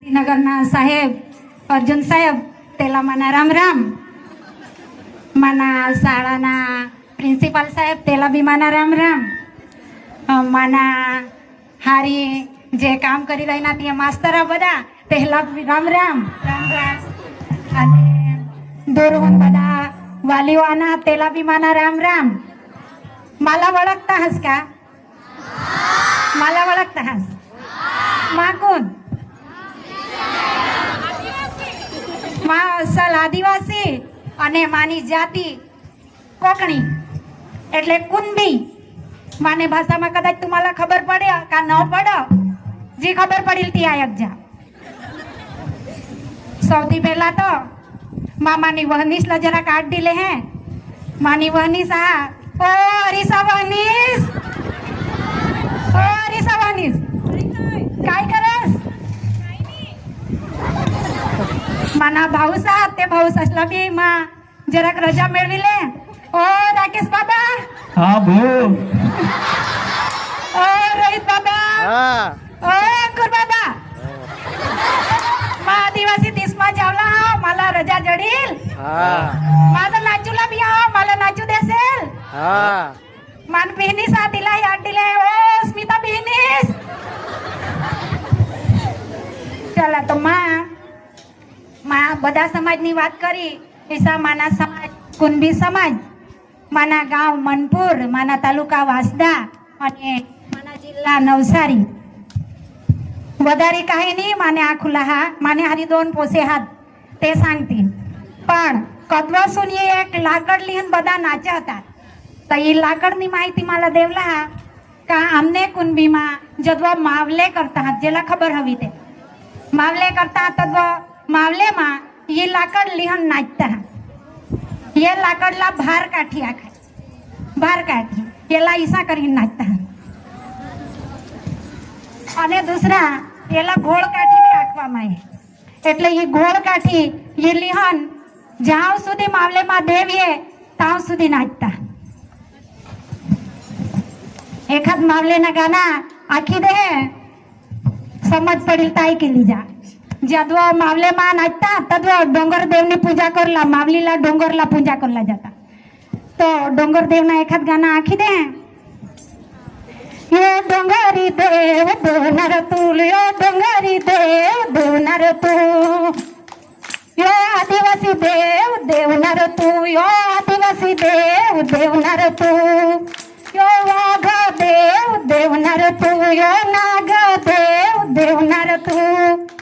नगरना साहेब अर्जुन साहेब तेला मना राम राम। मना शाळाना प्रिन्सिपल साहेब तेला बी मना राम राम। मना हारी जे काम करी रही ना ते मास्तरा बधा तेला बी राम राम राम राम। आणि दोरहून बधा वालीवाना तेला बी मना राम राम। मला ओळखता हस का? मला ओळखता हस? मागून માં અસલ આદિવાસી અને માની જાતિ કોકણી એટલે કુંબી। માને ભાષામાં કદાચ तुम्हाला ખબર પડે કા ન પડે, જે ખબર પડી તી આયક જા। સૌથી પહેલા તો મામાની વહનીશ ला जरा काट दिले हैं। मानी वहनीस ओ अरिसा वहनीस, ओ अरिसा वहनीस काय करस? माना भाऊसा ते भाऊस असला बी मा जरा रजा मिळवी ले। ओ राकेश बाबा, हाँ भू, ओ रोहित बाबा, ओ अंकुर बाबा, मा आदिवासी दिसमा जावला हा मला रजा जडील। माझा नाचूला बी हा मला नाचू देसेल। मान बहिणीस दिला याद दिले। ओ स्मिता बहिणीस चला तो માં બધા સમાજની વાત કરી। ઈસા માના સમાજ કુંબી સમાજ, માના ગામ મનપુર, માના તાલુકા વાસદા અને માના જિલ્લા નવસારી। વધારે काही नाही। माने आखुला हा माने हरी दोन पोसे हात ते सांगतील। पण कदवासून एक लाकड लिहून बदा नाचा होता। तर ही लाकडनी माहिती मला देवला हा का आमने कुंबीमा जदवा मावले करतात, ज्याला खबर हवी ते मावले करतात तद्वा मावले मा ये लाकड लिहन नाचता। ये लाकडला भार काठी आखा, भार काठी याला ईसा करी नाचता। અને दूसरा याला घोळ काठी बी आखવામાં આવે। એટલે ये घोळ काठी ये लिहन જ્યાં સુધી માવલે માં દેવીએ ત્યાં સુધી નાચતા। एखाद मावलेना गाना आखी दे समज पडेल ताई केली जा। ज्यादवा मावले मा नाचता तद्वा डोंगर देवनी पूजा करला, मावलीला डोंगरला पूजा करला जाता। तो डोंगर देवना एखाद गाना आखी दे। यो डोंगरी देव दोनर तू, यो डोंगरी देव दोनर तू, यो आदिवासी देव देवनर तू, यो आदिवासी देव देवनर तू, यो वाघ देव देवनर तू, यो नाग देव